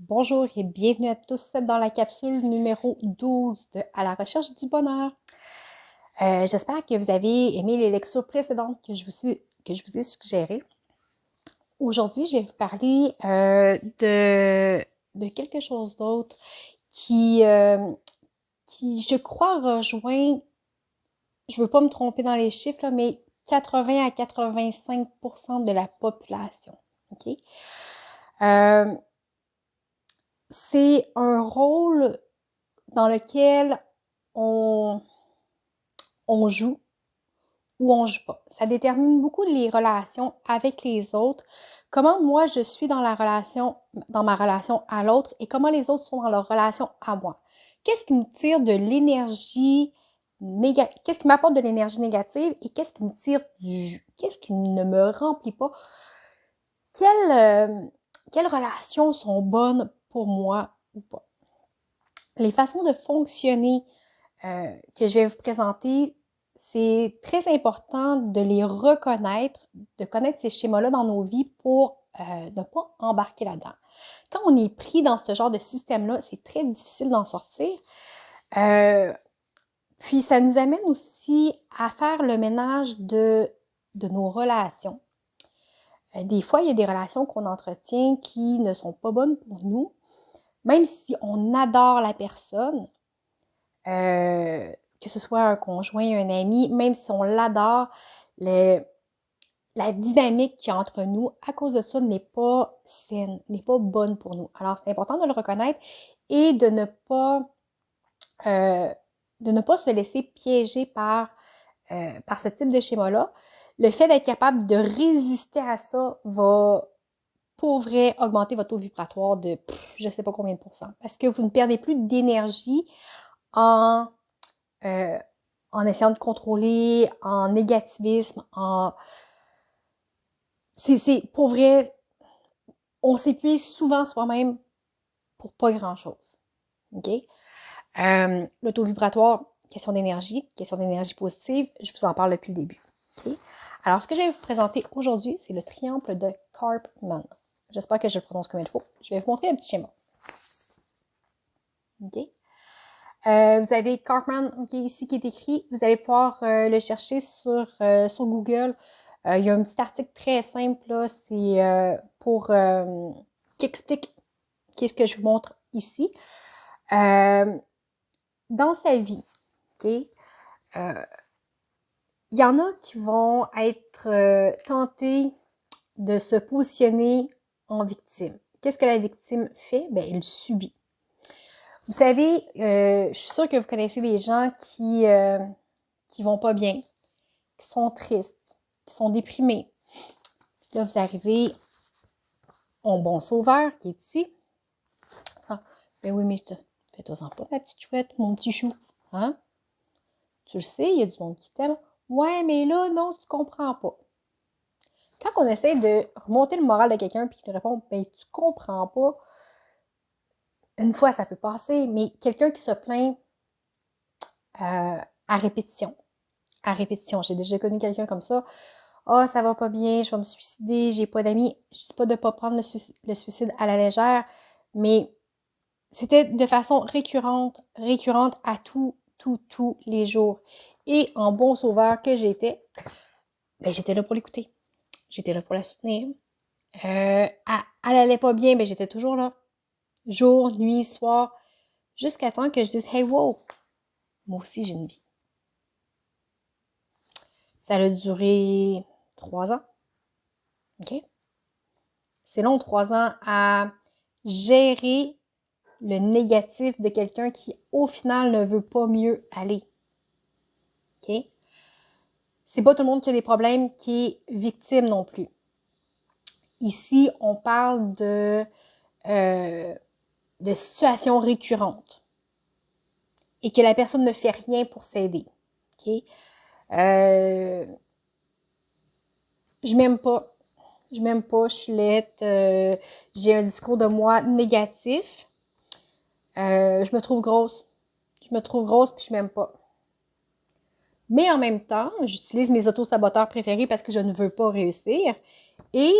Bonjour et bienvenue à tous dans la capsule numéro 12 de À la recherche du bonheur. J'espère que vous avez aimé les lectures précédentes que je vous ai suggérées. Aujourd'hui, je vais vous parler de quelque chose d'autre qui, je crois, rejoint, je ne veux pas me tromper dans les chiffres, là, mais 80 à 85% de la population. OK? Euh, c'est un rôle dans lequel on, on joue ou on joue pas. Ça détermine beaucoup les relations avec les autres, comment moi je suis dans ma relation à l'autre et comment les autres sont dans leur relation à moi. Qu'est-ce qui me tire de l'énergie négative, qu'est-ce qui m'apporte de l'énergie négative et qu'est-ce qui me tire du jus, qu'est-ce qui ne me remplit pas, quelles relations sont bonnes pour moi ou pas. Les façons de fonctionner que je vais vous présenter, c'est très important de les reconnaître, de connaître ces schémas-là dans nos vies pour ne pas embarquer là-dedans. Quand on est pris dans ce genre de système-là, c'est très difficile d'en sortir. Puis ça nous amène aussi à faire le ménage de nos relations. Des fois, il y a des relations qu'on entretient qui ne sont pas bonnes pour nous, même si on adore la personne. Que ce soit un conjoint, un ami, même si on l'adore, la dynamique qu'il y a entre nous, à cause de ça, n'est pas saine, n'est pas bonne pour nous. Alors, c'est important de le reconnaître et euh, de ne pas se laisser piéger par ce type de schéma-là. Le fait d'être capable de résister à ça va, pour vrai, augmenter votre taux vibratoire de je ne sais pas combien de pourcents. Parce que vous ne perdez plus d'énergie en euh, en essayant de contrôler, en négativisme, C'est pour vrai, on s'épuise souvent soi-même pour pas grand-chose. OK? Le taux vibratoire, question d'énergie positive, je vous en parle depuis le début. OK? Alors, ce que je vais vous présenter aujourd'hui, c'est le triangle de Karpman. J'espère que je le prononce comme il faut. Je vais vous montrer un petit schéma. OK? Vous avez Karpman ici qui est écrit. Vous allez pouvoir le chercher sur Google. Il y a un petit article très simple, là, c'est qui explique qu'est-ce que je vous montre ici. Dans sa vie, il y en a qui vont être tentés de se positionner en victime. Qu'est-ce que la victime fait? Ben, elle subit. Vous savez, je suis sûre que vous connaissez des gens qui vont pas bien, qui sont tristes, qui sont déprimés. Là, vous arrivez au bon sauveur qui est ici. Ben oui, mais fais-toi-en pas, la petite chouette, mon petit chou. Hein? Tu le sais, il y a du monde qui t'aime. Ouais, mais là, non, tu comprends pas. Quand on essaie de remonter le moral de quelqu'un puis qu'il répond, ben tu comprends pas, une fois, ça peut passer, mais quelqu'un qui se plaint à répétition, j'ai déjà connu quelqu'un comme ça. Ah, oh, ça va pas bien, je vais me suicider, j'ai pas d'amis. Je dis pas de pas prendre le suicide à la légère, mais c'était de façon récurrente à tous les jours. Et en bon sauveur que j'étais, ben j'étais là pour l'écouter. J'étais là pour la soutenir. Elle allait pas bien, ben j'étais toujours là. Jour, nuit, soir, jusqu'à temps que je dise « Hey, wow! Moi aussi, j'ai une vie. » Ça a duré 3 ans. OK? C'est long, 3 ans à gérer le négatif de quelqu'un qui, au final, ne veut pas mieux aller. OK? C'est pas tout le monde qui a des problèmes qui est victime non plus. Ici, on parle de situations récurrentes et que la personne ne fait rien pour s'aider. OK? Je m'aime pas. Je suis laide. J'ai un discours de moi négatif. Je me trouve grosse. Puis je m'aime pas. Mais en même temps, j'utilise mes auto-saboteurs préférés parce que je ne veux pas réussir. Et,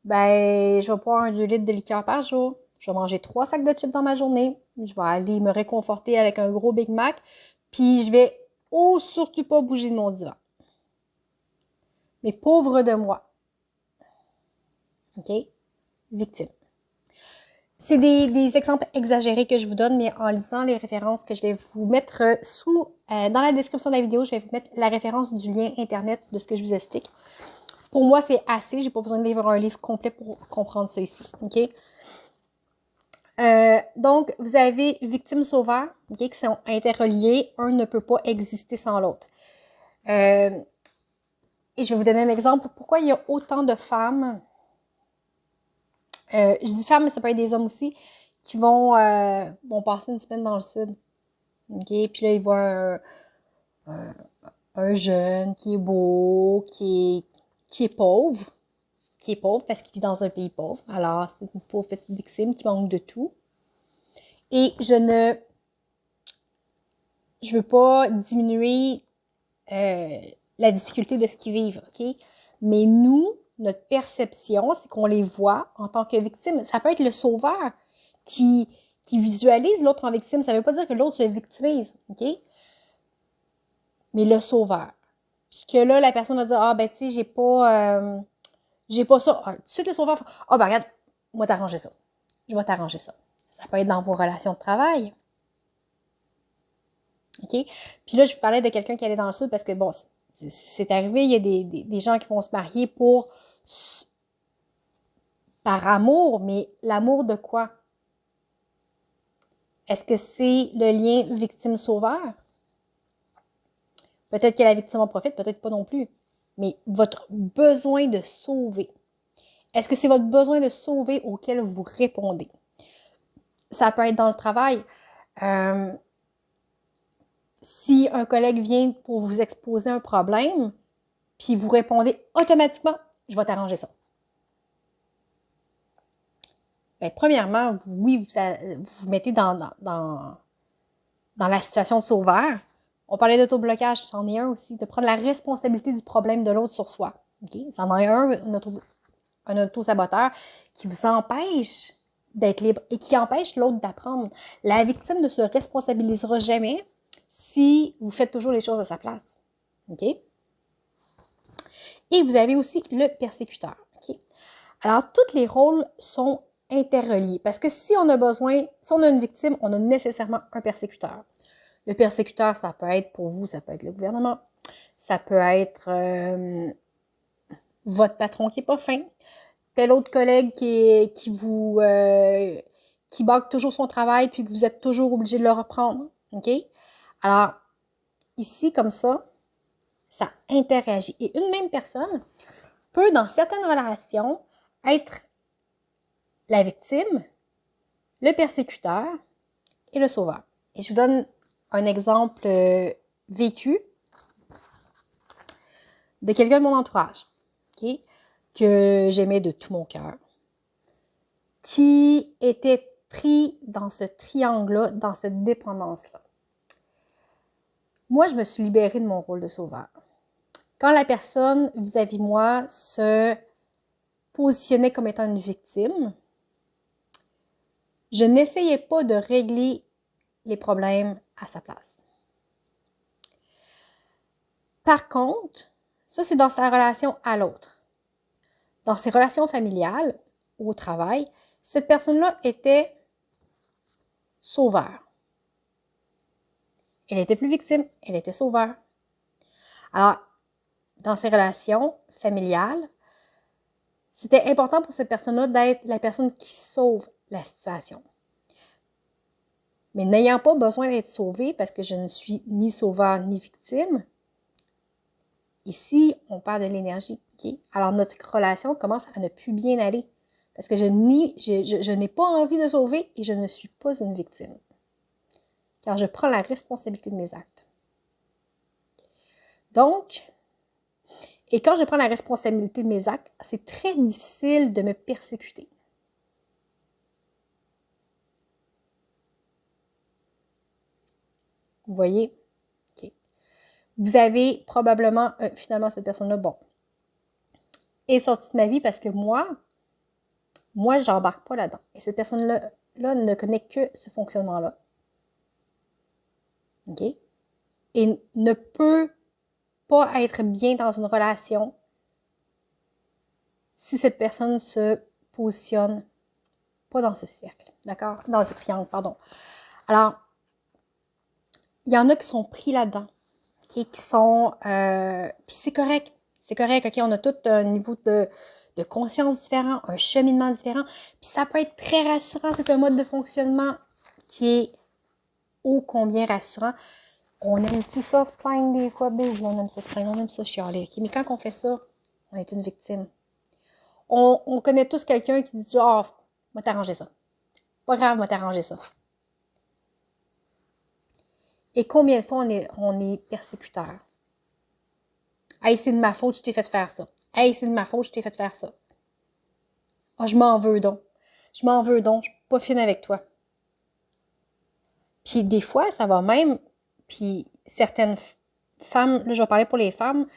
ben, je vais boire un 2 litres de liqueur par jour. Je vais manger 3 sacs de chips dans ma journée. Je vais aller me réconforter avec un gros Big Mac. Puis je vais surtout pas bouger de mon divan. Mais pauvre de moi. OK? Victime. C'est des exemples exagérés que je vous donne, mais en lisant les références que je vais vous mettre dans la description de la vidéo, je vais vous mettre la référence du lien Internet de ce que je vous explique. Pour moi, c'est assez. J'ai pas besoin de lire un livre complet pour comprendre ça ici. OK? Donc, vous avez victime-sauveur, okay, qui sont interreliés. Un ne peut pas exister sans l'autre. Et je vais vous donner un exemple. Pourquoi il y a autant de femmes, je dis femmes, mais ça peut être des hommes aussi, qui vont passer une semaine dans le sud. Okay? Puis là, ils voient un jeune qui est beau, qui est pauvre. Qui est pauvre parce qu'il vit dans un pays pauvre. Alors, c'est une pauvre petite victime qui manque de tout. Et je veux pas diminuer la difficulté de ce qu'ils vivent, OK? Mais nous, notre perception, c'est qu'on les voit en tant que victimes. Ça peut être le sauveur qui visualise l'autre en victime. Ça ne veut pas dire que l'autre se victimise, OK? Mais le sauveur. Puis que là, la personne va dire, ah, ben, tu sais, j'ai pas ça. Ah, tout de suite, le sauveur fait, ah, ben, regarde, moi, t'arranger ça. Je vais t'arranger ça. Ça peut être dans vos relations de travail. OK? Puis là, je vous parlais de quelqu'un qui allait dans le sud parce que, bon, c'est arrivé, il y a des gens qui vont se marier par amour, mais l'amour de quoi? Est-ce que c'est le lien victime-sauveur? Peut-être que la victime en profite, peut-être pas non plus. Mais votre besoin de sauver. Est-ce que c'est votre besoin de sauver auquel vous répondez? Ça peut être dans le travail. Si un collègue vient pour vous exposer un problème, puis vous répondez automatiquement, je vais t'arranger ça. Bien, premièrement, oui, vous vous mettez dans la situation de sauveur. On parlait d'autoblocage, c'en est un aussi, de prendre la responsabilité du problème de l'autre sur soi. Okay? C'en est un auto-saboteur qui vous empêche d'être libre et qui empêche l'autre d'apprendre. La victime ne se responsabilisera jamais si vous faites toujours les choses à sa place. OK? Et vous avez aussi le persécuteur. Okay? Alors, tous les rôles sont interreliés parce que si on a une victime, on a nécessairement un persécuteur. Le persécuteur, ça peut être pour vous, ça peut être le gouvernement, ça peut être votre patron qui n'est pas fin, tel autre collègue qui bâcle toujours son travail puis que vous êtes toujours obligé de le reprendre. OK? Alors, ici, comme ça interagit. Et une même personne peut, dans certaines relations, être la victime, le persécuteur et le sauveur. Et je vous donne un exemple vécu de quelqu'un de mon entourage, okay, que j'aimais de tout mon cœur, qui était pris dans ce triangle-là, dans cette dépendance-là. Moi, je me suis libérée de mon rôle de sauveur. Quand la personne vis-à-vis moi se positionnait comme étant une victime, je n'essayais pas de régler les problèmes à sa place. Par contre, ça c'est dans sa relation à l'autre. Dans ses relations familiales, au travail, cette personne-là était sauveur. Elle était plus victime, elle était sauveur. Alors, dans ses relations familiales, c'était important pour cette personne-là d'être la personne qui sauve la situation. Mais n'ayant pas besoin d'être sauvée, parce que je ne suis ni sauveur ni victime, ici, on parle de l'énergie. Okay? Alors, notre relation commence à ne plus bien aller. Parce que je n'ai pas envie de sauver et je ne suis pas une victime. Car je prends la responsabilité de mes actes. Donc, et quand je prends la responsabilité de mes actes, c'est très difficile de me persécuter. Vous voyez? Okay. Vous avez probablement, finalement, cette personne-là, bon, est sortie de ma vie parce que moi, Moi, j'embarque pas là-dedans. Et cette personne-là ne connaît que ce fonctionnement-là. OK? Et ne peut pas être bien dans une relation si cette personne se positionne pas dans ce cercle. D'accord? Dans ce triangle, pardon. Alors, il y en a qui sont pris là-dedans. Okay? Qui sont... puis c'est correct. C'est correct, OK? On a tout un niveau de conscience différent, un cheminement différent. Puis ça peut être très rassurant. C'est un mode de fonctionnement qui est ô combien rassurant. On aime-tu ça se plaindre des fois? Ben oui, on aime ça se plaindre, on aime ça chialer. Okay? Mais quand on fait ça, on est une victime. On connaît tous quelqu'un qui dit « Ah, oh, moi t'arranger ça. Pas grave, moi t'arranger ça. » Et combien de fois on est persécuteur? Hey, c'est de ma faute, je t'ai fait faire ça. Hey, c'est de ma faute, je t'ai fait faire ça. Ah, oh, je m'en veux donc. Je m'en veux donc, je suis pas fine avec toi. Puis des fois, ça va même, puis certaines femmes, là je vais parler pour les femmes,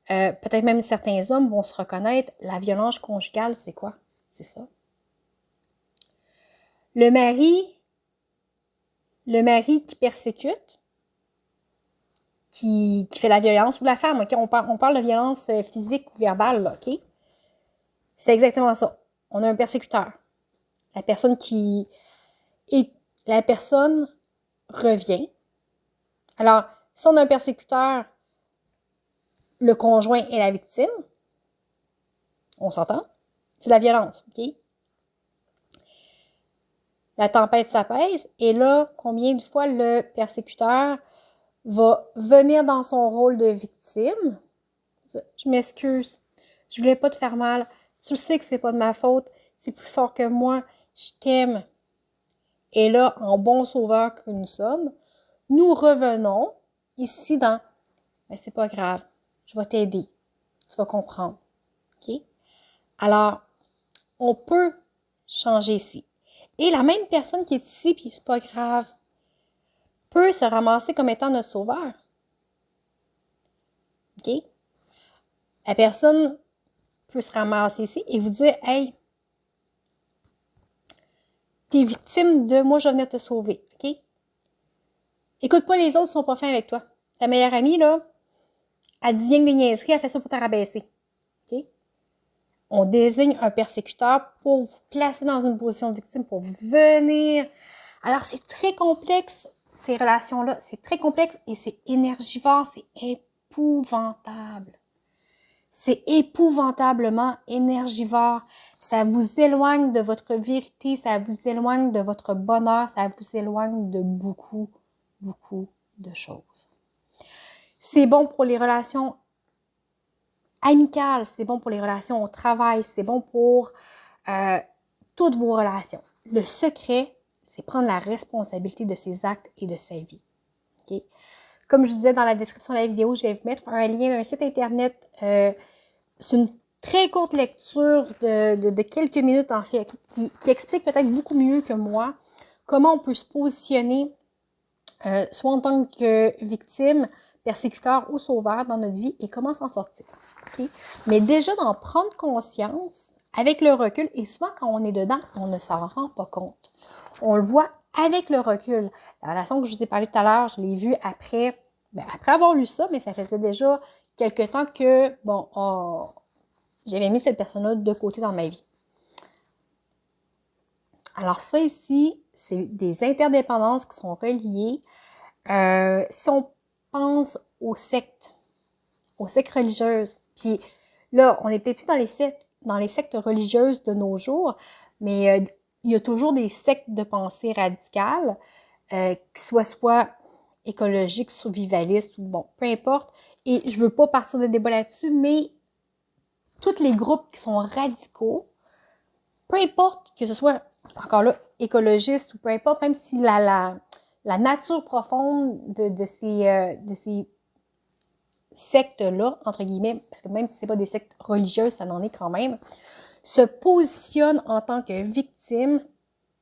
peut-être même certains hommes vont se reconnaître, la violence conjugale, c'est quoi? C'est ça. Le mari qui persécute, qui fait la violence, ou la femme, OK? On parle de violence physique ou verbale, là, OK? C'est exactement ça. On a un persécuteur. La personne la personne revient. Alors, si on a un persécuteur, le conjoint est la victime. On s'entend? C'est la violence, OK? La tempête s'apaise. Et là, combien de fois le persécuteur va venir dans son rôle de victime? Je m'excuse. Je voulais pas te faire mal. Tu le sais que c'est pas de ma faute. C'est plus fort que moi. Je t'aime. Et là, en bon sauveur que nous sommes, nous revenons ici dans « Ben, c'est pas grave. Je vais t'aider. Tu vas comprendre. » OK? Alors, on peut changer ici. Et la même personne qui est ici, puis c'est pas grave, peut se ramasser comme étant notre sauveur. OK? La personne peut se ramasser ici et vous dire « Hey, t'es victime de moi, je vais venir te sauver. » OK? Écoute pas, les autres sont pas fins avec toi. Ta meilleure amie, là, elle dit rien que des niaiseries, elle fait ça pour te rabaisser. OK? On désigne un persécuteur pour vous placer dans une position de victime, pour venir. Alors, c'est très complexe, ces relations-là. C'est très complexe et c'est énergivore, c'est épouvantable. C'est épouvantablement énergivore. Ça vous éloigne de votre vérité, ça vous éloigne de votre bonheur, ça vous éloigne de beaucoup, beaucoup de choses. C'est bon pour les relations amicales, c'est bon pour les relations au travail, c'est bon pour toutes vos relations. Le secret, c'est prendre la responsabilité de ses actes et de sa vie. Okay? Comme je disais dans la description de la vidéo, je vais vous mettre un lien d'un site internet. C'est une très courte lecture de quelques minutes, en fait, qui explique peut-être beaucoup mieux que moi comment on peut se positionner, soit en tant que victime, persécuteur ou sauveur dans notre vie et comment s'en sortir. Okay? Mais déjà d'en prendre conscience avec le recul, et souvent quand on est dedans, on ne s'en rend pas compte. On le voit avec le recul. La relation que je vous ai parlé tout à l'heure, je l'ai vue après avoir lu ça, mais ça faisait déjà quelque temps que, bon, j'avais mis cette personne-là de côté dans ma vie. Alors ça ici, c'est des interdépendances qui sont reliées. Si on pense aux sectes religieuses, puis là, on n'est peut-être plus dans les sectes religieuses de nos jours, mais il y a toujours des sectes de pensée radicales, qui soit écologiques, survivalistes, ou bon, peu importe. Et je veux pas partir de débat là-dessus, mais tous les groupes qui sont radicaux, peu importe que ce soit, encore là, écologiste ou peu importe, même si la nature profonde de ces sectes-là, entre guillemets, parce que même si c'est pas des sectes religieuses, ça en est quand même, se positionne en tant que victime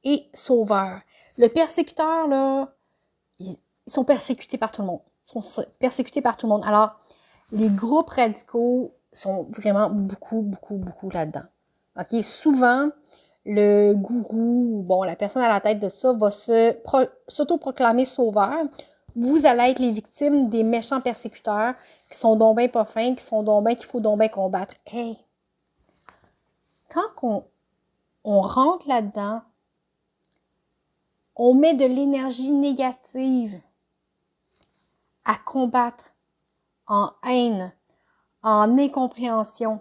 et sauveur. Le persécuteur, là, ils sont persécutés par tout le monde. Ils sont persécutés par tout le monde. Alors, les groupes radicaux sont vraiment beaucoup, beaucoup, beaucoup là-dedans. OK? Souvent, le gourou, bon, la personne à la tête de ça va s'auto-proclamer sauveur. Vous allez être les victimes des méchants persécuteurs qui sont donc ben pas fins, qui sont donc ben qu'il faut donc ben combattre. Hey! Quand on rentre là-dedans, on met de l'énergie négative à combattre en haine, en incompréhension,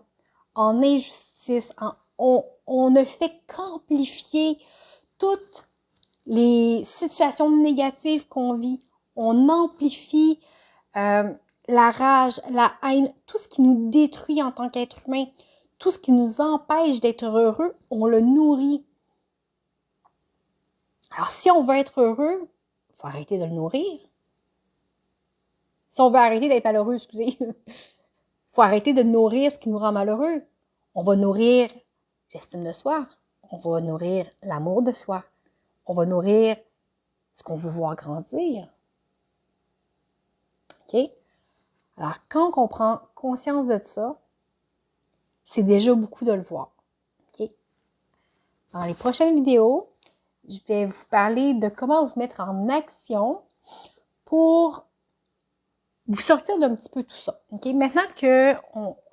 en injustice, on ne fait qu'amplifier toutes les situations négatives qu'on vit. On amplifie la rage, la haine, tout ce qui nous détruit en tant qu'être humain, tout ce qui nous empêche d'être heureux, on le nourrit. Alors, si on veut être heureux, il faut arrêter de le nourrir. Si on veut arrêter d'être malheureux, excusez, il faut arrêter de nourrir ce qui nous rend malheureux. On va nourrir l'estime de soi. On va nourrir l'amour de soi. On va nourrir ce qu'on veut voir grandir. OK? Alors, quand on prend conscience de ça, c'est déjà beaucoup de le voir. OK? Dans les prochaines vidéos, je vais vous parler de comment vous mettre en action pour vous sortir d'un petit peu tout ça. OK? Maintenant que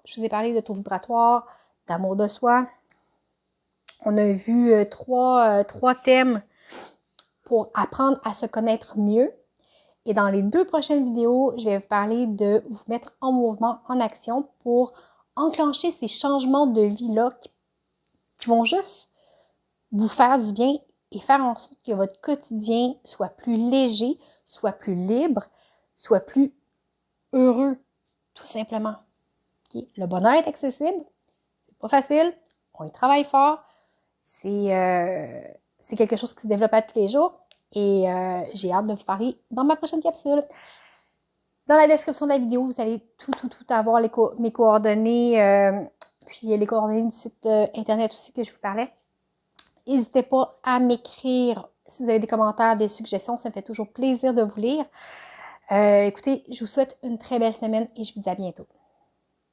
je vous ai parlé de taux vibratoire, d'amour de soi, on a vu trois thèmes pour apprendre à se connaître mieux. Et dans les 2 prochaines vidéos, je vais vous parler de vous mettre en mouvement, en action pour enclencher ces changements de vie-là qui vont juste vous faire du bien et faire en sorte que votre quotidien soit plus léger, soit plus libre, soit plus heureux, tout simplement. Okay? Le bonheur est accessible, c'est pas facile, on y travaille fort, c'est quelque chose qui se développe à tous les jours et j'ai hâte de vous parler dans ma prochaine capsule. Dans la description de la vidéo, vous allez tout avoir mes coordonnées, puis les coordonnées du site internet aussi que je vous parlais. N'hésitez pas à m'écrire si vous avez des commentaires, des suggestions, ça me fait toujours plaisir de vous lire. Écoutez, je vous souhaite une très belle semaine et je vous dis à bientôt.